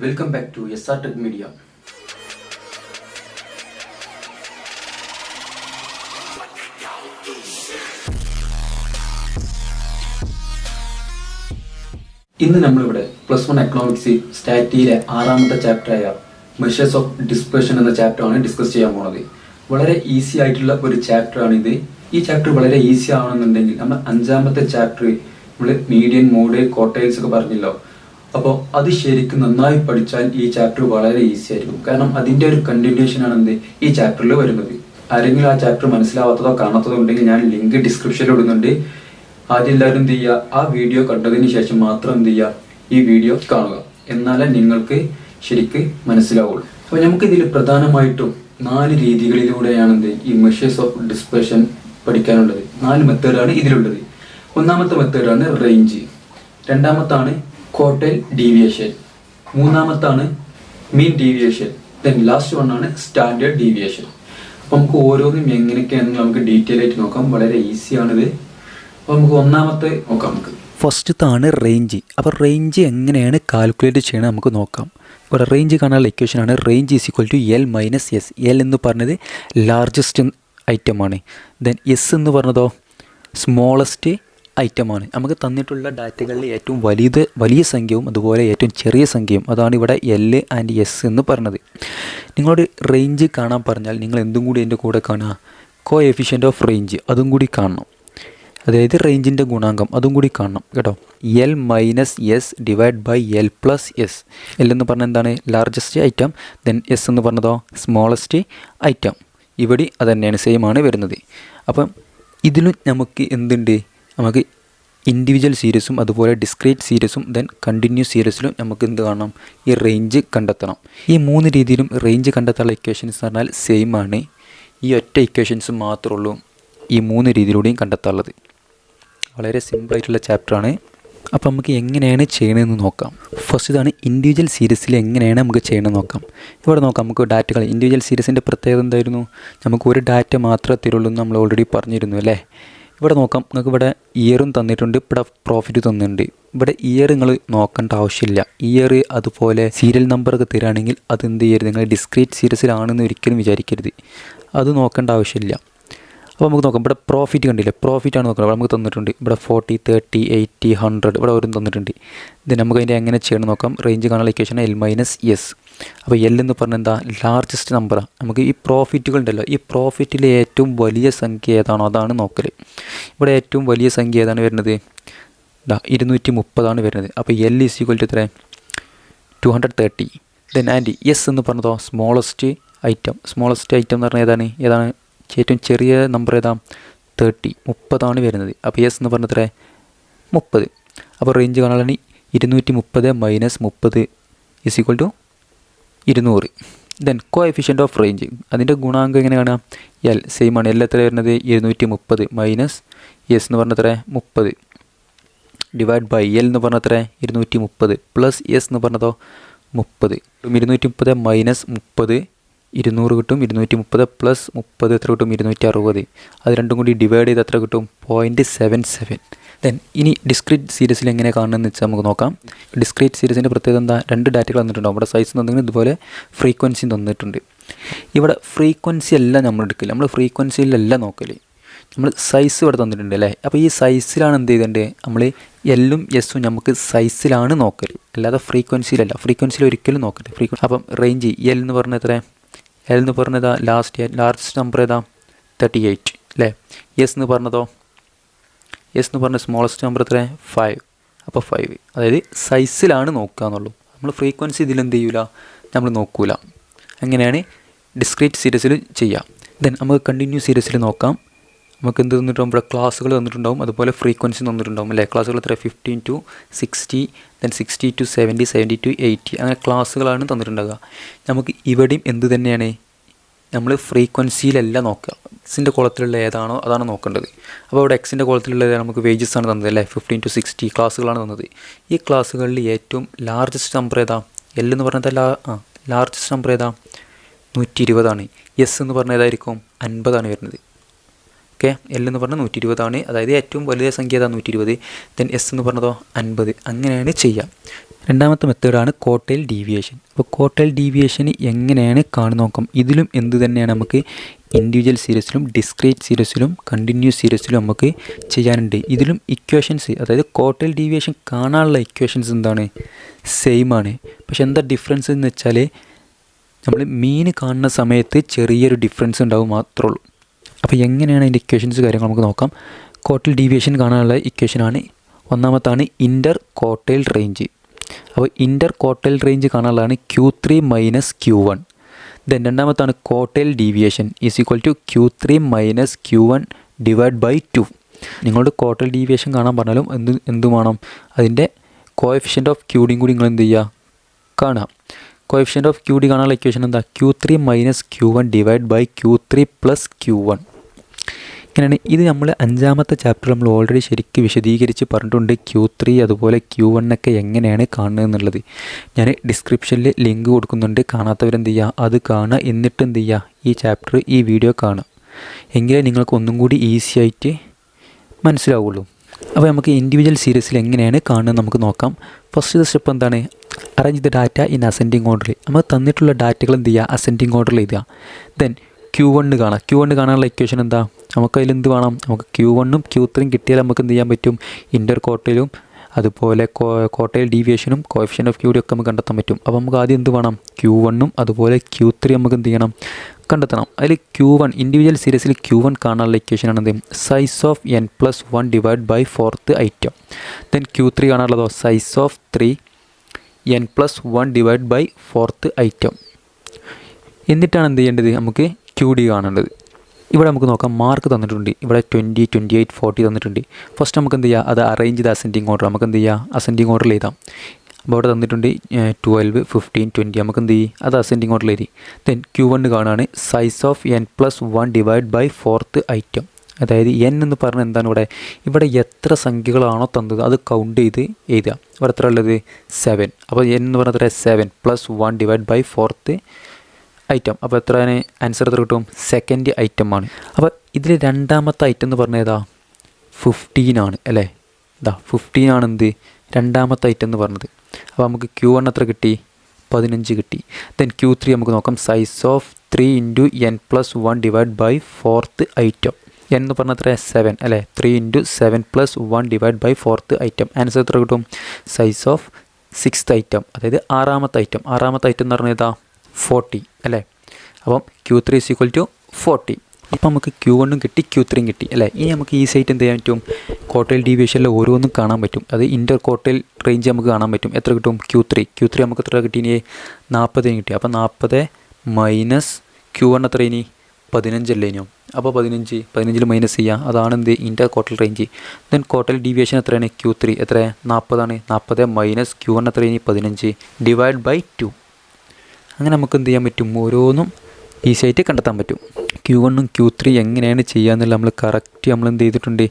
Welcome back to SR Tech Media. ഇന്ന് നമ്മളിവിടെ +1 economics സ്റ്റാറ്റിയിലെ 6ാമത്തെ ചാപ്റ്ററായ measures of dispersion എന്ന ചാപ്റ്ററാണ് ഡിസ്കസ് ചെയ്യാൻ പോകുന്നത്. വളരെ ഈസി ആയിട്ടുള്ള ഒരു ചാപ്റ്ററാണിത്. ഈ ചാപ്റ്റർ വളരെ ഈസി ആവണമെന്നുണ്ടെങ്കിൽ നമ്മൾ 5ാമത്തെ ചാപ്റ്റർ നമ്മൾ മീഡിയൻ, മോഡ്, ക്വാർട്ടൈൽസ് ഒക്കെ പറഞ്ഞല്ലോ. അപ്പോൾ അത് ശരിക്കും നന്നായി പഠിച്ചാൽ ഈ ചാപ്റ്റർ വളരെ ഈസി ആയിരിക്കും. കാരണം അതിൻ്റെ ഒരു കണ്ടിന്യൂഷൻ ആണ് ഈ ചാപ്റ്ററിൽ വരുന്നത്. ആരെങ്കിലും ആ ചാപ്റ്റർ മനസ്സിലാവാത്തതോ കാണാത്തതോ ഉണ്ടെങ്കിൽ ഞാൻ ലിങ്ക് ഡിസ്ക്രിപ്ഷനിൽ ഇടുന്നുണ്ട്. ആദ്യം എല്ലാവരും എന്ത് ചെയ്യുക, ആ വീഡിയോ കണ്ടതിന് ശേഷം മാത്രം എന്ത് ചെയ്യുക, ഈ വീഡിയോ കാണുക. എന്നാലേ നിങ്ങൾക്ക് ശരിക്ക് മനസ്സിലാവുള്ളൂ. അപ്പോൾ നമുക്കിതിൽ പ്രധാനമായിട്ടും 4 രീതികളിലൂടെയാണ് ഈ മെഷേഴ്സ് ഓഫ് ഡിസ്പെർഷൻ പഠിക്കാനുള്ളത്. 4 മെത്തേഡാണ് ഇതിലുള്ളത്. ഒന്നാമത്തെ മെത്തേഡാണ് റേഞ്ച്, രണ്ടാമത്താണ് ക്വാർട്ടൈൽ ഡീവിയേഷൻ, മൂന്നാമത്താണ് mean deviation, then last one ആണ് സ്റ്റാൻഡേർഡ് ഡീവിയേഷൻ. അപ്പോൾ നമുക്ക് ഓരോന്നും എങ്ങനെയൊക്കെയാണെന്ന് നമുക്ക് ഡീറ്റെയിൽ ആയിട്ട് നോക്കാം. വളരെ ഈസിയാണിത്. അപ്പോൾ നമുക്ക് ഒന്നാമത്തെ നോക്കാം. നമുക്ക് ഫസ്റ്റത്താണ് റേഞ്ച്. അപ്പോൾ റേഞ്ച് എങ്ങനെയാണ് കാൽക്കുലേറ്റ് ചെയ്യണത് നമുക്ക് നോക്കാം. ഇവിടെ റേഞ്ച് കാണാനുള്ള ഇക്വേഷനാണ് range is equal to L minus S. L എന്ന് പറഞ്ഞത് ലാർജസ്റ്റ് ഐറ്റമാണ്. ദെൻ എസ് എന്ന് പറഞ്ഞതോ സ്മോളസ്റ്റ് ഐറ്റമാണ്. നമുക്ക് തന്നിട്ടുള്ള ഡാറ്റകളിൽ ഏറ്റവും വലിയ സംഖ്യയും അതുപോലെ ഏറ്റവും ചെറിയ സംഖ്യയും, അതാണ് ഇവിടെ L ആൻഡ് എസ് എന്ന് പറഞ്ഞത്. നിങ്ങളോട് റേഞ്ച് കാണാൻ പറഞ്ഞാൽ നിങ്ങൾ എന്തും കൂടി എൻ്റെ കൂടെ കാണുക, കോഎഫിഷ്യൻ്റ് ഓഫ് റേഞ്ച് അതും കൂടി കാണണം. അതായത് റേഞ്ചിൻ്റെ ഗുണാങ്കം അതും കൂടി കാണണം കേട്ടോ. L minus S divide by L plus S. L എന്ന് പറഞ്ഞാൽ എന്താണ്, ലാർജസ്റ്റ് ഐറ്റം. ദെൻ എസ് എന്ന് പറഞ്ഞതോ സ്മോളസ്റ്റ് ഐറ്റം. ഇവിടെ അത് തന്നെയാണ്, സെയിം ആണ് വരുന്നത്. അപ്പം ഇതിലും നമുക്ക് എന്തുണ്ട്, നമുക്ക് ഇൻഡിവിജ്വൽ സീരീസും അതുപോലെ ഡിസ്ക്രീറ്റ് സീരീസും ദെൻ കണ്ടിന്യൂസ് സീരീസിലും നമുക്ക് എന്ത് കാണണം, ഈ റേഞ്ച് കണ്ടെത്തണം. ഈ 3 രീതിയിലും റേഞ്ച് കണ്ടെത്താനുള്ള ഇക്വേഷൻസ് എന്ന് പറഞ്ഞാൽ സെയിം ആണ്. ഈ ഒറ്റ ഇക്വേഷൻസ് മാത്രമേ ഉള്ളൂ ഈ 3 രീതിയിലൂടെയും കണ്ടെത്താനുള്ളത്. വളരെ സിമ്പിളായിട്ടുള്ള ചാപ്റ്ററാണ്. അപ്പോൾ നമുക്ക് എങ്ങനെയാണ് ചെയ്യണമെന്ന് നോക്കാം. ഫസ്റ്റ് ഇതാണ് ഇൻഡിവിജ്വൽ സീരീസിൽ എങ്ങനെയാണ് നമുക്ക് ചെയ്യണമെന്ന് നോക്കാം. ഇവിടെ നോക്കാം, നമുക്ക് ഡാറ്റകൾ ഇൻഡിവിജ്വൽ സീരീസിൻ്റെ പ്രത്യേകത എന്തായിരുന്നു, നമുക്ക് ഒരു ഡാറ്റ മാത്രമേ തരുള്ളൂ എന്ന് നമ്മൾ ഓൾറെഡി പറഞ്ഞിരുന്നു അല്ലേ. ഇവിടെ നോക്കാം, നിങ്ങൾക്ക് ഇവിടെ ഇയറും തന്നിട്ടുണ്ട്, ഇവിടെ പ്രോഫിറ്റ് തന്നിട്ടുണ്ട്. ഇവിടെ ഇയർ നിങ്ങൾ നോക്കേണ്ട ആവശ്യമില്ല. ഇയർ അതുപോലെ സീരിയൽ നമ്പറൊക്കെ തരികയാണെങ്കിൽ അത് എന്ത് ചെയ്യരുത്, നിങ്ങൾ ഡിസ്ക്രീറ്റ് സീരീസിലാണെന്ന് ഒരിക്കലും വിചാരിക്കരുത്. അത് നോക്കേണ്ട ആവശ്യമില്ല. അപ്പോൾ നമുക്ക് നോക്കാം, ഇവിടെ പ്രോഫിറ്റ് കണ്ടില്ലേ, പ്രോഫിറ്റാണ് നോക്കുന്നത്. ഇവിടെ നമുക്ക് തന്നിട്ടുണ്ട്, ഇവിടെ 40, 30, 80, 100 ഇവിടെ ഓരോന്നും തന്നിട്ടുണ്ട്. ഇത് നമുക്ക് അതിൻ്റെ എങ്ങനെ ചെയ്യണം നോക്കാം. റേഞ്ച് കാണാനുള്ള ഇക്വേഷൻ L മൈനസ് എസ്. അപ്പോൾ L എന്ന് പറഞ്ഞാൽ എന്താ, ലാർജസ്റ്റ് നമ്പറാണ്. നമുക്ക് ഈ പ്രോഫിറ്റുകൾ ഉണ്ടല്ലോ, ഈ പ്രോഫിറ്റിലെ ഏറ്റവും വലിയ സംഖ്യ ഏതാണോ അതാണ് നോക്കൽ. ഇവിടെ ഏറ്റവും വലിയ സംഖ്യ ഏതാണ് വരുന്നത്, 230 വരുന്നത്. അപ്പോൾ L ഈസ് ഈക്വൽ ടു എത്ര, 230. ദെൻ ആൻഡ് എസ് എന്ന് പറഞ്ഞതോ സ്മോളസ്റ്റ് ഐറ്റം. സ്മോളസ്റ്റ് ഐറ്റം എന്ന് പറഞ്ഞാൽ ഏതാണ് ഏറ്റവും ചെറിയ നമ്പർ ഏതാ, 30 വരുന്നത്. അപ്പോൾ എസ് എന്ന് പറഞ്ഞത്ര 30. അപ്പോൾ റേഞ്ച് കാണാനാണ് 230 minus 30 is equal to 200. Then coefficient of range, അതിൻ്റെ ഗുണാങ്കം എങ്ങനെ കാണാം, L സെയിം ആണ്. L എത്ര വരുന്നത്, 230 മൈനസ് എസ് എന്ന് പറഞ്ഞത്ര 30 ഡിവൈഡ് ബൈ L എന്ന് പറഞ്ഞത്ര 230 പ്ലസ് എസ് എന്ന് പറഞ്ഞതോ 30. 230 മൈനസ് 30 200 കിട്ടും. 230 പ്ലസ് 30 എത്ര കിട്ടും, 260. അത് രണ്ടും കൂടി ഡിവൈഡ് ചെയ്ത് എത്ര കിട്ടും, 0.77. ദെൻ ഇനി ഡിസ്ക്രീറ്റ് സീരീസിൽ എങ്ങനെ കാണുന്നതെന്ന് വെച്ചാൽ നമുക്ക് നോക്കാം. ഡിസ്ക്രീറ്റ് സീരീസിൻ്റെ പ്രത്യേകത എന്താ, 2 ഡാറ്റകൾ തന്നിട്ടുണ്ടാവും. ഇവിടെ സൈസ് തന്നിട്ടുണ്ട്, ഇതുപോലെ ഫ്രീക്വൻസി തന്നിട്ടുണ്ട്. ഇവിടെ ഫ്രീക്വൻസി എല്ലാം നമ്മൾ എടുക്കില്ല, നമ്മൾ ഫ്രീക്വൻസിയിലല്ല നോക്കൽ, നമ്മൾ സൈസ് ഇവിടെ തന്നിട്ടുണ്ട് അല്ലേ. അപ്പോൾ ഈ സൈസിലാണ് എന്ത് ചെയ്തിട്ടുണ്ട്, നമ്മൾ എല്ലും എസ്സും നമുക്ക് സൈസിലാണ് നോക്കൽ, അല്ലാതെ ഫ്രീക്വൻസിയിലല്ല. ഫ്രീക്വൻസിയിൽ ഒരിക്കലും നോക്കരുത്. അപ്പം റേഞ്ച് L എന്ന് പറഞ്ഞാൽ എത്ര, L എന്ന് പറഞ്ഞതാ ലാർജസ്റ്റ് നമ്പർ ഏതാ, 38 അല്ലേ. എസ് എന്ന് പറഞ്ഞതോ, എസ് എന്ന് പറഞ്ഞ സ്മോളസ്റ്റ് നമ്പർ എത്ര, 5. അപ്പോൾ 5, അതായത് സൈസിലാണ് നോക്കുക എന്നുള്ളൂ. നമ്മൾ ഫ്രീക്വൻസി ഇതിലെന്ത് ചെയ്യൂല, നമ്മൾ നോക്കൂല. അങ്ങനെയാണ് ഡിസ്ക്രീറ്റ് സീരീസിൽ ചെയ്യുക. ദെൻ നമുക്ക് കണ്ടിന്യൂസ് സീരീസിൽ നോക്കാം. നമുക്ക് എന്ത് തന്നിട്ടുണ്ടാവും, ഇവിടെ ക്ലാസ്സുകൾ തന്നിട്ടുണ്ടാവും, അതുപോലെ ഫ്രീക്വൻസി തന്നിട്ടുണ്ടാവും അല്ലേ. ക്ലാസ്സുകൾ എത്ര, 15 to 60, ദെൻ 60 to 70, 70 to 80 അങ്ങനെ ക്ലാസ്സുകളാണ് തന്നിട്ടുണ്ടാവുക. നമുക്ക് ഇവിടെയും എന്ത് തന്നെയാണ്, നമ്മൾ ഫ്രീക്വൻസിയിലല്ല നോക്കുക, എക്സിൻ്റെ കോളത്തിലുള്ള ഏതാണോ അതാണ് നോക്കേണ്ടത്. അപ്പോൾ ഇവിടെ എക്സിൻ്റെ കോളത്തിലുള്ള നമുക്ക് വേജസ് ആണ് തന്നത് അല്ലേ, 15 to 60 ക്ലാസ്സുകളാണ് തന്നത്. ഈ ക്ലാസ്സുകളിൽ ഏറ്റവും ലാർജസ്റ്റ് നമ്പർ ഏതാ, L എന്ന് പറഞ്ഞാൽ ലാർജസ്റ്റ് നമ്പർ ഏതാ, 120. എസ് എന്ന് പറഞ്ഞാൽ ഏതായിരിക്കും, 50 വരുന്നത്. ഓക്കെ, L എന്ന് പറഞ്ഞാൽ 120 അതായത് ഏറ്റവും വലിയ സംഖ്യ ഏതാ, 120. ദെൻ എസ് എന്ന് പറഞ്ഞതോ 50. അങ്ങനെയാണ് ചെയ്യുക. രണ്ടാമത്തെ മെത്തേഡാണ് കോട്ടൈൽ ഡീവിയേഷൻ. അപ്പോൾ കോട്ടൈൽ ഡീവിയേഷൻ എങ്ങനെയാണ് കാണുന്ന നോക്കാം. ഇതിലും എന്ത് തന്നെയാണ് നമുക്ക് ഇൻഡിവിജ്വൽ സീരീസിലും ഡിസ്ക്രീറ്റ് സീരീസിലും കണ്ടിന്യൂസ് സീരീസിലും നമുക്ക് ചെയ്യാനുണ്ട്. ഇതിലും ഇക്വേഷൻസ്, അതായത് കോട്ടൈൽ ഡീവിയേഷൻ കാണാനുള്ള ഇക്വേഷൻസ് എന്താണ്, സെയിം ആണ്. പക്ഷെ എന്താ ഡിഫറൻസ് എന്ന് വെച്ചാൽ നമ്മൾ മീൻ കാണുന്ന സമയത്ത് ചെറിയൊരു ഡിഫറൻസ് ഉണ്ടാവും മാത്രമേ ഉള്ളൂ. അപ്പോൾ എങ്ങനെയാണ് അതിൻ്റെ ഇക്വേഷൻസ് കാര്യങ്ങൾ നമുക്ക് നോക്കാം. കോട്ടൈൽ ഡീവിയേഷൻ കാണാനുള്ള ഇക്വേഷനാണ് ഒന്നാമത്താണ് ഇൻ്റർ കോട്ടൈൽ റേഞ്ച്. അപ്പോൾ ഇൻ്റർ കോട്ടൈൽ റേഞ്ച് കാണാനുള്ളതാണ് Q3 മൈനസ് Q1. ദെൻ രണ്ടാമത്താണ് quartile deviation is equal to Q3 minus Q1 divide by 2. നിങ്ങളുടെ കോട്ടൈൽ ഡീവിയേഷൻ കാണാൻ പറഞ്ഞാലും എന്ത് വേണം, അതിൻ്റെ കോഎഫിഷ്യൻ്റ് ഓഫ് ക്യൂഡിയും കൂടി നിങ്ങൾ എന്ത് ചെയ്യുക, കാണാം. കോഎഫിഷ്യൻ്റ് ഓഫ് ക്യൂഡി കാണാനുള്ള ഇക്വേഷൻ എന്താ, Q3 minus Q1 divide by Q3 plus Q1. ഇങ്ങനെയാണ്. ഇത് നമ്മൾ 5ാമത്തെ ചാപ്റ്റർ നമ്മൾ ഓൾറെഡി ശരിക്കും വിശദീകരിച്ച് പറഞ്ഞിട്ടുണ്ട്. Q3 അതുപോലെ Q1 ഒക്കെ എങ്ങനെയാണ് കാണുന്നത് എന്നുള്ളത്. ഞാൻ ഡിസ്ക്രിപ്ഷനിൽ ലിങ്ക് കൊടുക്കുന്നുണ്ട്. കാണാത്തവരെന്ത് ചെയ്യുക, അത് കാണുക. എന്നിട്ട് എന്ത് ചെയ്യുക, ഈ ചാപ്റ്റർ ഈ വീഡിയോ കാണുക. എങ്കിലേ നിങ്ങൾക്ക് ഒന്നും കൂടി ഈസി ആയിട്ട് മനസ്സിലാവുള്ളൂ. അപ്പോൾ നമുക്ക് ഇൻഡിവിജ്വൽ സീരീസിൽ എങ്ങനെയാണ് കാണുന്നത് നമുക്ക് നോക്കാം. ഫസ്റ്റ് സ്റ്റെപ്പ് എന്താണ്, arrange the data in ascending ഓർഡറിൽ. നമുക്ക് തന്നിട്ടുള്ള ഡാറ്റകൾ എന്ത് ചെയ്യുക, അസെൻഡിങ് ഓർഡറിൽ എഴുതുക. ദെൻ Q1 കാണാം. Q1 കാണാനുള്ള ഇക്വേഷൻ എന്താ, നമുക്കതിൽ എന്ത് വേണം, നമുക്ക് Q1ഉം Q3യും കിട്ടിയാൽ നമുക്ക് എന്ത് ചെയ്യാൻ പറ്റും, ഇൻ്റർ കോട്ടയിലും അതുപോലെ കോട്ടൈൽ ഡീവിയേഷനും കോഎഫിഷ്യൻ്റ് ഓഫ് ക്യൂഡി ഒക്കെ നമുക്ക് കണ്ടെത്താൻ പറ്റും. അപ്പോൾ നമുക്ക് ആദ്യം എന്ത് വേണം, Q1ഉം അതുപോലെ Q3 നമുക്ക് എന്ത് ചെയ്യണം, കണ്ടെത്തണം. അതിൽ Q1 ഇൻഡിവിജ്വൽ സീരീസിൽ Q1 കാണാനുള്ള ഇക്വേഷനാണ് എന്ത്, size of n+1 divide by 4th item. Then Q3 കാണാനുള്ളതോ size of 3 n+1 divide by 4th item. എന്നിട്ടാണ് എന്ത് ചെയ്യേണ്ടത്, നമുക്ക് QD കാണേണ്ടത്. ഇവിടെ നമുക്ക് നോക്കാം, മാർക്ക് തന്നിട്ടുണ്ട്. ഇവിടെ 20, 28, 40 തന്നിട്ടുണ്ട്. ഫസ്റ്റ് നമുക്ക് എന്ത് ചെയ്യുക, അത് അറേഞ്ച് ചെയ്ത് അസെൻഡിങ് ഓർഡർ നമുക്ക് എന്ത് ചെയ്യുക, അസെൻഡിങ് ഓർഡറിൽ എഴുതാം. അപ്പോൾ അവിടെ തന്നിട്ടുണ്ട് 12, 15, 20 നമുക്ക് എന്ത് ചെയ്യും, അത് അസെൻഡിങ് ഓർഡറിൽ എഴുതി. ദെൻ Q1 കാണുകയാണ് size of n+1 divide by 4th item. അതായത് n എന്ന് പറഞ്ഞാൽ എന്താണ്, ഇവിടെ എത്ര സംഖ്യകളാണോ തന്നത് അത് കൗണ്ട് ചെയ്ത് എഴുതുക. ഇവിടെ എത്ര ഉള്ളത്, 7. അപ്പോൾ n എന്ന് പറഞ്ഞാൽ എത്ര, 7 + 1 ഡിവൈഡ് ബൈ 4th ഐറ്റം. അപ്പോൾ എത്ര ആൻസർ എത്ര കിട്ടും, സെക്കൻഡ് ഐറ്റം ആണ്. അപ്പോൾ ഇതിൽ രണ്ടാമത്തെ ഐറ്റം എന്ന് പറഞ്ഞാൽ ഏതാ, 15 ആണ് അല്ലേ. ഇതാ 15 ആണ് എന്ത്, രണ്ടാമത്തെ ഐറ്റം എന്ന് പറഞ്ഞത്. അപ്പോൾ നമുക്ക് Q1 എത്ര കിട്ടി, 15 കിട്ടി. ദെൻ Q3 നമുക്ക് നോക്കാം, size of 3 × n+1 divide by 4th item. n എന്ന് പറഞ്ഞാൽ എത്ര, 7 അല്ലേ. 3 × 7 + 1 divide by 4th item. Answer എത്ര കിട്ടും, സൈസ് ഓഫ് 6th ഐറ്റം, അതായത് ആറാമത്തെ ഐറ്റം. ആറാമത്തെ ഐറ്റം എന്ന് പറഞ്ഞാൽ ഏതാ, 40 അല്ലേ. അപ്പം Q3 = 40. അപ്പം നമുക്ക് Q1 കിട്ടി, Q3 കിട്ടി അല്ലേ. ഇനി നമുക്ക് ഈസി ആയിട്ട് എന്ത് ചെയ്യാൻ പറ്റും, കോട്ടൈൽ ഡീവിയേഷനിൽ ഓരോന്നും കാണാൻ പറ്റും. അത് ഇൻ്റർ കോട്ടൈൽ റേഞ്ച് നമുക്ക് കാണാൻ പറ്റും. എത്ര കിട്ടും, Q3 നമുക്ക് എത്ര കിട്ടി, ഇനി 40 കിട്ടി. അപ്പോൾ 40 മൈനസ് Q1 എത്ര, ഇനി 15 അല്ലേ ഇനിയോ. അപ്പോൾ 15 മൈനസ് ചെയ്യുക, അതാണ് എന്ത്, ഇൻ്റർ കോട്ടൈൽ റേഞ്ച്. ദെൻ കോട്ടൈൽ ഡീവിയേഷൻ എത്രയാണ്, Q3 എത്ര, 40 ആണ്. 40 മൈനസ് Q1 എത്ര, ഇനി 15 ഡിവൈഡ് ബൈ 2. അങ്ങനെ നമുക്ക് എന്ത് ചെയ്യാൻ പറ്റും, ഓരോന്നും ഈസി ആയിട്ട് കണ്ടെത്താൻ പറ്റും. Q1ഉം Q3 എങ്ങനെയാണ് ചെയ്യാമെന്നുള്ള നമ്മൾ കറക്റ്റ് നമ്മൾ എന്ത് ചെയ്തിട്ടുണ്ട്,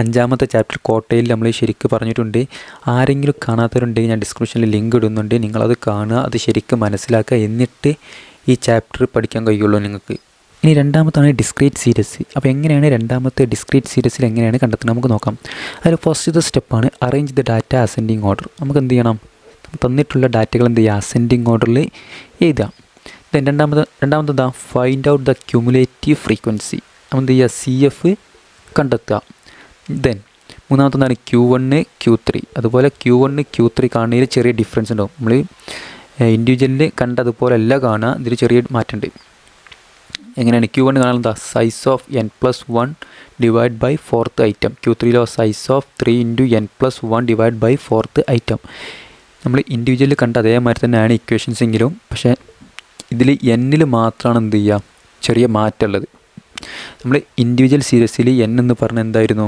5ാമത്തെ ചാപ്റ്റർ കോട്ടയിൽ നമ്മൾ ശരിക്കും പറഞ്ഞിട്ടുണ്ട്. ആരെങ്കിലും കാണാത്തവരുണ്ടെങ്കിൽ ഞാൻ ഡിസ്ക്രിപ്ഷനിൽ ലിങ്ക് ഇടുന്നുണ്ട്, നിങ്ങളത് കാണുക, അത് ശരിക്കും മനസ്സിലാക്കുക. എന്നിട്ട് ഈ ചാപ്റ്റർ പഠിക്കാൻ കഴിയുള്ളൂ നിങ്ങൾക്ക്. ഇനി രണ്ടാമത്താണ് ഡിസ്ക്രീറ്റ് സീരീസ്. അപ്പോൾ എങ്ങനെയാണ് രണ്ടാമത്തെ ഡിസ്ക്രീറ്റ് സീരീസിൽ എങ്ങനെയാണ് കണ്ടെത്തുന്നത് നമുക്ക് നോക്കാം. അതിൽ ഫസ്റ്റത്തെ സ്റ്റെപ്പാണ് arrange the data ascending order. നമുക്ക് എന്ത് ചെയ്യണം, തന്നിട്ടുള്ള ഡാറ്റകൾ എന്ത് ചെയ്യുക, അസെൻഡിങ് ഓർഡറിൽ എഴുതാം. ദെൻ രണ്ടാമതെന്താ, find out the cumulative frequency. നമ്മൾ എന്ത് ചെയ്യുക, CF കണ്ടെത്തുക. ദെൻ മൂന്നാമത്തെന്താണ്, Q1, Q3. അതുപോലെ Q1, Q3 കാണുന്നതിൽ ചെറിയ ഡിഫറൻസ് ഉണ്ടാവും. നമ്മൾ ഇൻഡിവിജ്വലിൽ കണ്ടതുപോലെ അല്ല കാണുക, ഇതിൽ ചെറിയ മാറ്റമുണ്ട്. എങ്ങനെയാണ്, Q1 കാണാൻ എന്താ, size of n+1 divide by 4th item. Q3 size of 3 × n+1 divide by 4th item. നമ്മൾ ഇൻഡിവിജ്വലിൽ കണ്ട അതേമാതിരി തന്നെയാണ് ഇക്വേഷൻസ് എങ്കിലും, പക്ഷേ ഇതിൽ n മാത്രമാണ് എന്ത് ചെയ്യുക, ചെറിയ മാറ്റമുള്ളത്. നമ്മൾ ഇൻഡിവിജ്വൽ സീരീസിൽ n എന്ന് പറഞ്ഞാൽ എന്തായിരുന്നു,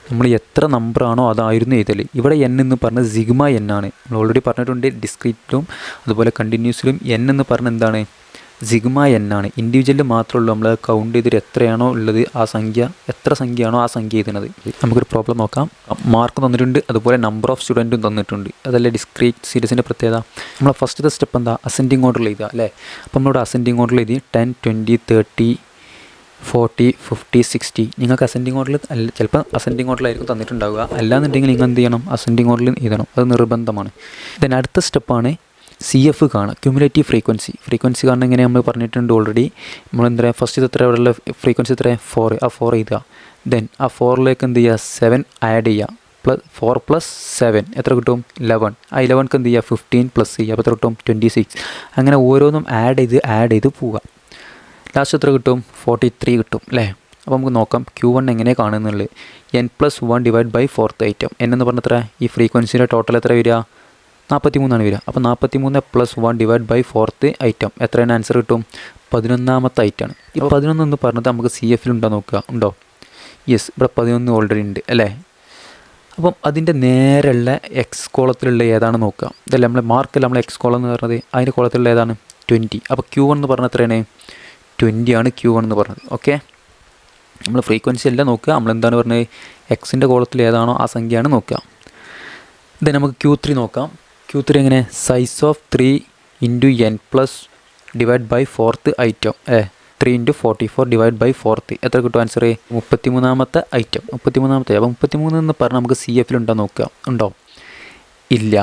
നമ്മൾ എത്ര നമ്പറാണോ അതായിരുന്നു എഴുതൽ. ഇവിടെ n എന്ന് പറഞ്ഞാൽ സിഗ്മ n ആണ്. നമ്മൾ ഓൾറെഡി പറഞ്ഞിട്ടുണ്ട്, ഡിസ്ക്രീറ്റിലും അതുപോലെ കണ്ടിന്യൂസിലും n എന്ന് പറഞ്ഞാൽ എന്താണ്, സിഗ്മ n ആണ്. ഇൻഡിവിജ്വലിൽ മാത്രമേ ഉള്ളൂ നമ്മൾ കൗണ്ട് ചെയ്തിട്ട് എത്രയാണോ ഉള്ളത് ആ സംഖ്യ, എത്ര സംഖ്യയാണോ ആ സംഖ്യ എഴുതുന്നത്. നമുക്കൊരു പ്രോബ്ലം നോക്കാം. മാർക്ക് തന്നിട്ടുണ്ട്, അതുപോലെ നമ്പർ ഓഫ് സ്റ്റുഡൻറ്റും തന്നിട്ടുണ്ട്. അതല്ലേ ഡിസ്ക്രീറ്റ് സീരീസിൻ്റെ പ്രത്യേകത. നമ്മളെ ഫസ്റ്റത്തെ സ്റ്റെപ്പ് എന്താ, അസെൻഡിങ് ഓർഡറിൽ എഴുതുക അല്ലേ. അപ്പോൾ നമ്മളിവിടെ അസെൻഡിങ് ഓർഡറിൽ എഴുതി 10, 20, 30, 40 50 60 നിങ്ങൾക്ക് അസെൻഡിങ് ഓർഡറിൽ അല്ല, ചിലപ്പോൾ അസെൻഡിങ് ഓർഡറിലായിരിക്കും തന്നിട്ടുണ്ടാവുക. അല്ലാന്നുണ്ടെങ്കിൽ നിങ്ങൾ എന്ത് ചെയ്യണം, അസെൻഡിങ് ഓർഡറിൽ എഴുതണം, അത് നിർബന്ധമാണ്. ദെൻ അടുത്ത സ്റ്റെപ്പാണ് CF കാണുക, ക്യുമുലേറ്റീവ് ഫ്രീക്വൻസി കാണുന്ന എങ്ങനെ നമ്മൾ പറഞ്ഞിട്ടുണ്ട് ഓൾറെഡി. നമ്മൾ എന്താ ഫസ്റ്റ് എത്ര അവിടെയുള്ള ഫ്രീക്വൻസി എത്ര 4, ആ 4 എഴുതുക. ദെൻ ആ 4ലേക്ക് എന്ത് ചെയ്യുക, 7 ആഡ് ചെയ്യുക. 4 + 7 എത്ര കിട്ടും, 11. ആ 11ക്ക് എന്ത് ചെയ്യുക, 15 പ്ലസ് ചെയ്യുക, അപ്പോൾ എത്ര കിട്ടും, 26. അങ്ങനെ ഓരോന്നും ആഡ് ചെയ്ത് പോവുക. ലാസ്റ്റ് എത്ര കിട്ടും, 43 കിട്ടും അല്ലേ. അപ്പോൾ നമുക്ക് നോക്കാം Q1 എങ്ങനെ കാണുന്നുള്ളത്. n+1 / 4th item. n എന്ന് പറഞ്ഞ എത്ര, ഈ ഫ്രീക്വൻസിയുടെ ടോട്ടൽ എത്ര വരിക, 43 വരിക. അപ്പോൾ 43 + 1 / 4th ഐറ്റം എത്രയാണ് ആൻസർ കിട്ടും, 11ാമത്തെ ഐറ്റമാണ്. ഈ 11 എന്ന് പറഞ്ഞത് നമുക്ക് CF ഉണ്ടോ നോക്കുക, ഉണ്ടോ, യെസ്, ഇവിടെ 11 ഓൾറെഡി ഉണ്ട് അല്ലേ. അപ്പം അതിൻ്റെ നേരെയുള്ള എക്സ് കോളത്തിലുള്ള ഏതാണ് നോക്കുക. ഇതല്ല നമ്മൾ മാർക്കല്ല, നമ്മൾ എക്സ് കോളം എന്ന് പറഞ്ഞത്, അതിൻ്റെ കോളത്തിലുള്ള ഏതാണ് 20. അപ്പോൾ Q1 എന്ന് പറഞ്ഞത് എത്രയാണ്, 20 ആണ് Q1 എന്ന് പറഞ്ഞത്. ഓക്കെ, നമ്മൾ ഫ്രീക്വൻസി അല്ല നോക്കുക, നമ്മളെന്താണ് പറഞ്ഞത്, എക്സിൻ്റെ കോളത്തിൽ ഏതാണോ ആ സംഖ്യയാണ് നോക്കുക. ഇത് നമുക്ക് Q3 നോക്കാം. Q3 എങ്ങനെ, size of 3 × n+ / 4th item 3 × 44 / 4th എത്ര കിട്ടും ആൻസർ, 33ാമത്തെ ഐറ്റം. 33ാമത്തെ. അപ്പോൾ 33 എന്ന് പറഞ്ഞാൽ നമുക്ക് CF ഉണ്ടോ നോക്കുക, ഉണ്ടോ, ഇല്ല.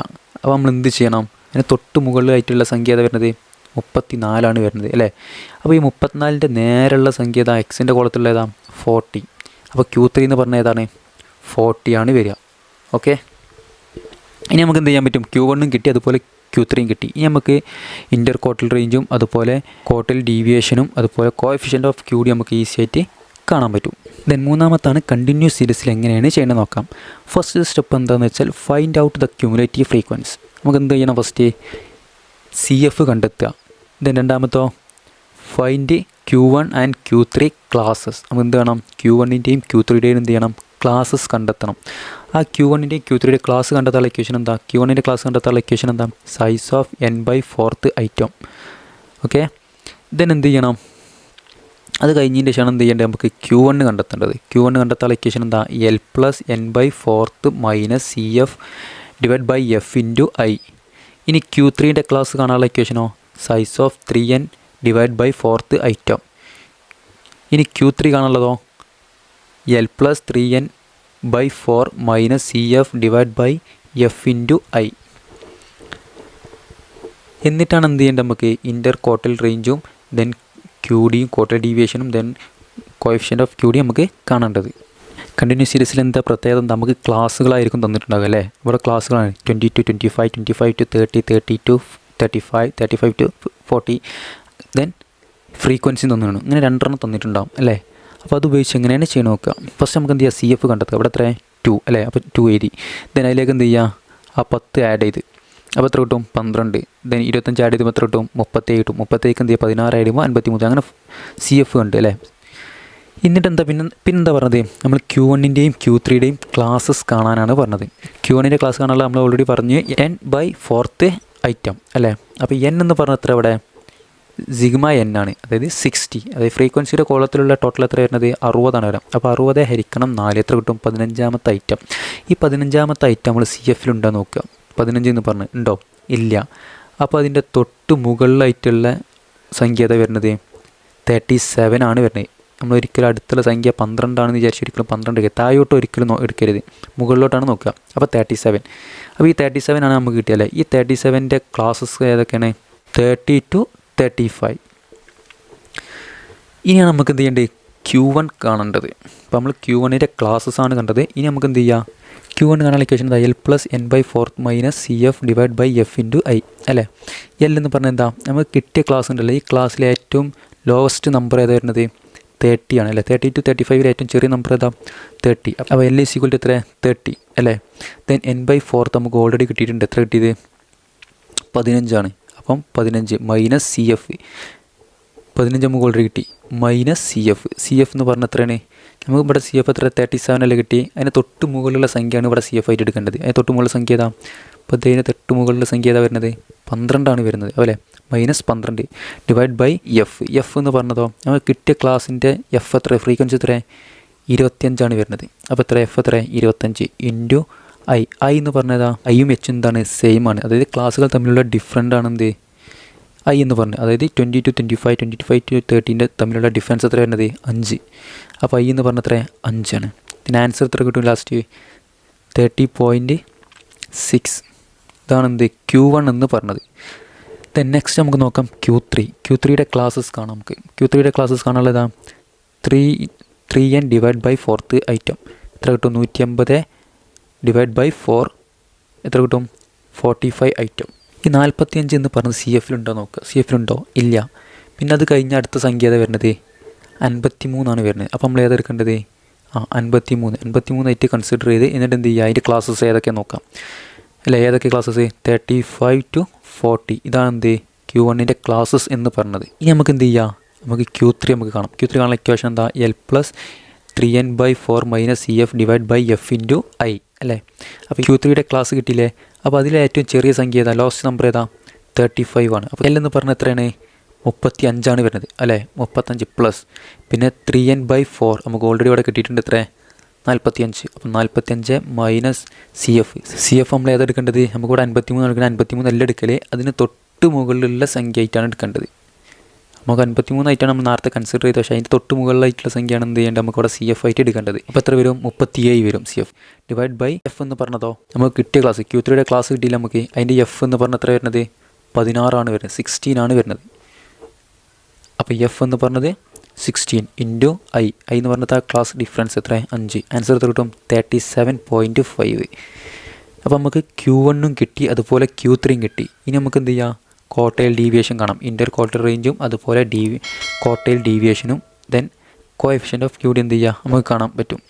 അപ്പോൾ നമ്മൾ എന്ത് ചെയ്യണം, അതിന് തൊട്ട് മുകളിലായിട്ടുള്ള സംഖ്യ ഏതാ വരുന്നത്, 34 വരുന്നത് അല്ലേ. അപ്പോൾ ഈ 34ൻ്റെ നേരെയുള്ള സംഖ്യ ഏതാ, എക്സിൻ്റെ കോളത്തിലുള്ള ഏതാ, 40. അപ്പോൾ Q3 എന്ന് പറഞ്ഞാൽ ഏതാണ്, 40 വരിക. ഓക്കെ, ഇനി നമുക്ക് എന്ത് ചെയ്യാൻ പറ്റും, Q1 കിട്ടി, അതുപോലെ Q3 കിട്ടി. ഇനി നമുക്ക് ഇൻ്റർ ക്വാർട്ടൽ റേഞ്ചും അതുപോലെ ക്വാർട്ടൽ ഡീവിയേഷനും അതുപോലെ കോഎഫിഷ്യൻ്റ് ഓഫ് QD നമുക്ക് ഈസി ആയിട്ട് കാണാൻ പറ്റും. ദെൻ മൂന്നാമത്താണ് കണ്ടിന്യൂസ് സീരീസിൽ എങ്ങനെയാണ് ചെയ്യേണ്ടത് നോക്കാം. ഫസ്റ്റ് സ്റ്റെപ്പ് എന്താണെന്ന് വെച്ചാൽ find out the cumulative frequency. നമുക്ക് എന്ത് ചെയ്യണം, ഫസ്റ്റ് CF കണ്ടെത്തുക. ദെൻ രണ്ടാമത്തോ find Q1 and Q3 classes. നമുക്ക് എന്ത് വേണം, Q1ൻ്റെയും Q3യുടെയും എന്ത് ചെയ്യണം, ക്ലാസ്സസ് കണ്ടെത്തണം. ആ Q1ൻ്റെയും Q3യുടെ ക്ലാസ് കണ്ടെത്താനുള്ള ഇക്വേഷൻ എന്താ, Q1ൻ്റെ ക്ലാസ് കണ്ടെത്താനുള്ള ഇക്വേഷൻ എന്താ, size of n/4th item. Okay, then എന്ത് ചെയ്യണം, അത് കഴിഞ്ഞതിൻ്റെ ശേഷം എന്ത് ചെയ്യേണ്ടത്, നമുക്ക് Q1 കണ്ടെത്തേണ്ടത്. Q1 കണ്ടെത്താനുള്ള ഇക്വേഷൻ എന്താ, L + n/4th - CF / F × I. ഇനി Q3ൻ്റെ ക്ലാസ് കാണാനുള്ള ഇക്വേഷനോ, size of 3n / 4th item. ഇനി Q3 കാണുള്ളതോ, L + 3n/4 - CF / F × I. എന്നിട്ടാണ് എന്ത് ചെയ്യേണ്ടത്, നമുക്ക് ഇൻ്റർ ക്വാർട്ടൽ റേഞ്ചും ദെൻ QDയും ക്വാർട്ടൽ ഡീവിയേഷനും ദെൻ കോഎഫിഷ്യൻ്റ് ഓഫ് QD നമുക്ക് കാണേണ്ടത്. കണ്ടിന്യൂസ് സീരീസിൽ എന്താ പ്രത്യേകത, നമുക്ക് ക്ലാസ്സുകളായിരിക്കും തന്നിട്ടുണ്ടാകുക അല്ലേ. ഇവിടെ ക്ലാസ്സുകളാണ് 20 to 25, 25 to 30, 30 to 35, 35 to 40. Then frequency തന്നിട്ടുണ്ട്. ഇങ്ങനെ 2 തന്നിട്ടുണ്ടാകും അല്ലേ. അപ്പോൾ അത് ഉപയോഗിച്ച് എങ്ങനെയാണ് ചെയ്യണം നോക്കുക. ഫസ്റ്റ് നമുക്ക് എന്ത് ചെയ്യുക, CF കണ്ടെത്തുക. ഇവിടെ എത്ര 2 അല്ലേ, അപ്പോൾ 2 എഴുതി. ദെൻ അതിലേക്ക് എന്ത് ചെയ്യുക, ആ 10 ആഡ് ചെയ്ത്, അപ്പോൾ എത്ര കിട്ടും, 12. ദെൻ 25 ആഡ് ചെയ്തുമ്പോൾ എത്ര കിട്ടും, 37 കിട്ടും. 37ക്ക് എന്ത് ചെയ്യുക, 16 ആഡ് ചെയ്യുമ്പോൾ 53. അങ്ങനെ CF കണ്ട് അല്ലേ. എന്നിട്ട് എന്താ പിന്നെന്താ പറഞ്ഞത്, നമ്മൾ Q1ൻ്റെയും Q3യുടെയും ക്ലാസ്സസ് കാണാനാണ് പറഞ്ഞത്. Q1ൻ്റെ ക്ലാസ് കാണാനുള്ള നമ്മൾ ഓൾറെഡി പറഞ്ഞു n/4th ഐറ്റം അല്ലേ. അപ്പോൾ n എന്ന് പറഞ്ഞാൽ എത്ര, ഇവിടെ സിഗ്മ n ആണ്, അതായത് 60. അതായത് ഫ്രീക്വൻസിയുടെ കോളത്തിലുള്ള ടോട്ടൽ എത്ര വരുന്നത്, 60 വരാം. അപ്പോൾ 60 ഹരിക്കണം 4 എത്ര കിട്ടും, 15ാമത്തെ ഐറ്റം. ഈ 15ാമത്തെ ഐറ്റം നമ്മൾ CF ഉണ്ടോ നോക്കുക. 15 എന്ന് പറഞ്ഞ് ഉണ്ടോ, ഇല്ല. അപ്പോൾ അതിൻ്റെ തൊട്ട് മുകളിലായിട്ടുള്ള സംഖ്യ ഏതാ വരുന്നത്, 37 വരുന്നത്. നമ്മൾ ഒരിക്കലും അടുത്തുള്ള സംഖ്യ 12 വിചാരിച്ച് ഒരിക്കലും 12 എടുക്കുക, താഴോട്ട് ഒരിക്കലും എടുക്കരുത്, മുകളിലോട്ടാണ് നോക്കുക. അപ്പോൾ 37. അപ്പോൾ ഈ 37 നമുക്ക് കിട്ടിയല്ലേ. ഈ 37ൻ്റെ ക്ലാസ്സസ് ഏതൊക്കെയാണ്, 30 to 35. ഇനിയാണ് നമുക്ക് എന്ത് ചെയ്യേണ്ടത്, Q1 കാണേണ്ടത്. അപ്പോൾ നമ്മൾ Q1ൻ്റെ ക്ലാസ്സസ് ആണ് കണ്ടത്. ഇനി നമുക്ക് എന്ത് ചെയ്യുക, Q1 കാണാനുള്ള ഇക്വേഷൻ എന്താ, L + n/4 - CF / F × I അല്ലേ. L എന്ന് പറഞ്ഞാൽ എന്താ, നമുക്ക് കിട്ടിയ ക്ലാസ് ഉണ്ടല്ലോ, ഈ ക്ലാസ്സിലെ ഏറ്റവും ലോവസ്റ്റ് നമ്പർ ഏതാ വരുന്നത്, 30 ആണ് അല്ലേ. 30 to 35 ഏറ്റവും ചെറിയ നമ്പർ ഏതാ, 30. അപ്പോൾ L = എത്ര, 30 അല്ലേ. ദെൻ n/4 നമുക്ക് ഓൾറെഡി കിട്ടിയിട്ടുണ്ട്. എത്ര കിട്ടിയത്, 15 ആണ്. അപ്പം 15 - CF, 15 നമുക്ക് ഓൾറെഡി കിട്ടി, CF എന്ന് പറഞ്ഞാൽ എത്രയാണ്, നമുക്ക് ഇവിടെ CF എത്ര, 37 അല്ലേ കിട്ടി. അതിന് തൊട്ട് മുകളിലുള്ള സംഖ്യയാണ് ഇവിടെ CF ആയിട്ട് എടുക്കേണ്ടത്. അതിന് തൊട്ട് മുകളിലുള്ള സംഖ്യ ഏതാ, അപ്പോൾ അതിന് തൊട്ട് മുകളിലുള്ള സംഖ്യ ഏതാ വരുന്നത്, 12 വരുന്നത് അല്ലേ. -12 / F എന്ന് പറഞ്ഞതോ, നമുക്ക് കിട്ടിയ ക്ലാസ്സിൻ്റെ F എത്ര, ഫ്രീക്വൻസി എത്ര, 25 വരുന്നത്. അപ്പോൾ എത്ര, F എത്ര, 25 × I എന്ന് പറഞ്ഞതാ, Iയും H എന്താണ്, സെയിം ആണ്. അതായത് ക്ലാസ്സുകൾ തമ്മിലുള്ള ഡിഫറൻ്റ് ആണ് എന്ത്, ഐ എന്ന് പറഞ്ഞ്, അതായത് 20 to 25, 25 to 30 തമ്മിലുള്ള ഡിഫറൻസ് എത്ര വരുന്നത് 5. അപ്പോൾ ഐ എന്ന് പറഞ്ഞ എത്ര 5 ആണ്. ഇതിന് ആൻസർ എത്ര കിട്ടും ലാസ്റ്റ് 30.6. ഇതാണ് എന്ത് Q1 എന്ന് പറഞ്ഞത്. ദെൻ നെക്സ്റ്റ് നമുക്ക് നോക്കാം Q3. Q3യുടെ ക്ലാസ്സസ് കാണാം. നമുക്ക് Q3യുടെ ക്ലാസ്സസ് കാണാനുള്ളതാണ് 3n divide by 4th item എത്ര കിട്ടും 150 ഡിവൈഡ് ബൈ 4 എത്ര കിട്ടും 45 ഐറ്റം. ഈ 45 എന്ന് പറഞ്ഞത് സി എഫിലുണ്ടോ നോക്കുക. സി എഫിലുണ്ടോ ഇല്ല. പിന്നെ അത് കഴിഞ്ഞ അടുത്ത സംഖ്യ ഏതാ വരുന്നത് 53 വരുന്നത്. അപ്പോൾ നമ്മൾ ഏതെടുക്കേണ്ടത് 53 ആയിട്ട് കൺസിഡർ ചെയ്ത് എന്നിട്ട് എന്ത് ചെയ്യുക അതിൻ്റെ ക്ലാസ്സസ് ഏതൊക്കെ നോക്കാം അല്ലേ. ഏതൊക്കെ ക്ലാസ്സസ് 35 to 40 ഇതാണ് എന്ത് Q1ൻ്റെ ക്ലാസ്സസ് എന്ന് പറഞ്ഞത്. ഇനി നമുക്ക് എന്ത് ചെയ്യുക നമുക്ക് Q3 നമുക്ക് കാണാം. Q3 കാണാനുള്ള ഇക്വേഷൻ എന്താ L + 3n/4 - CF divide by F into I അല്ലേ. അപ്പോൾ Q3യുടെ ക്ലാസ് കിട്ടിയില്ലേ. അപ്പോൾ അതിലെ ഏറ്റവും ചെറിയ സംഖ്യ ഏതാ ലോസ്റ്റ് നമ്പർ ഏതാ 35 ആണ്. അപ്പോൾ L എന്ന് പറഞ്ഞാൽ എത്രയാണ് 35 വരുന്നത് അല്ലേ. 35 പ്ലസ് പിന്നെ 3n/4 നമുക്ക് ഓൾറെഡി ഇവിടെ കിട്ടിയിട്ടുണ്ട് എത്ര 45. അപ്പം 45 മൈനസ് CF നമ്മൾ ഏതെടുക്കേണ്ടത് നമുക്കിവിടെ 53 എടുക്കണം. 53 അല്ല എടുക്കൽ അതിന് തൊട്ട് മുകളിലുള്ള സംഖ്യ ആയിട്ടാണ് എടുക്കേണ്ടത്. നമുക്ക് 53 ആയിട്ടാണ് നമ്മൾ നേരത്തെ കൺസിഡർ ചെയ്തത്. പക്ഷേ അതിൻ്റെ തൊട്ട് മുകളിലായിട്ടുള്ള സംഖ്യയാണ് എന്ത് ചെയ്യേണ്ടത് നമുക്കിവിടെ CF ആയിട്ട് എടുക്കേണ്ടത്. അപ്പോൾ എത്ര വരും 37 വരും. CF ഡിവൈഡ് ബൈ F എന്ന് പറഞ്ഞതോ നമുക്ക് കിട്ടിയ ക്ലാസ് Q3യുടെ ക്ലാസ് കിട്ടിയില്ല നമുക്ക്. അതിൻ്റെ F എന്ന് പറഞ്ഞാൽ എത്ര വരുന്നത് 16 ആണ് വരുന്നത് 16 ആണ് വരുന്നത്. അപ്പോൾ F എന്ന് പറഞ്ഞത് 16 ഇൻറ്റു I എന്ന് പറഞ്ഞത് ആ ക്ലാസ് ഡിഫറൻസ് എത്ര 5. ആൻസർ എത്ര കിട്ടും 37.5. അപ്പോൾ നമുക്ക് Q1 കിട്ടി അതുപോലെ Q3 കിട്ടി. ഇനി നമുക്ക് എന്ത് ചെയ്യാം ക്വാർട്ടൈൽ ഡീവിയേഷൻ കാണാം. ഇൻ്റർ ക്വാർട്ടൈൽ റേഞ്ചും അതുപോലെ ക്വാർട്ടൈൽ ഡീവിയേഷനും ദെൻ കോഎഫിഷ്യൻ്റ് ഓഫ് Q എന്ത് ചെയ്യുക നമുക്ക് കാണാൻ പറ്റും.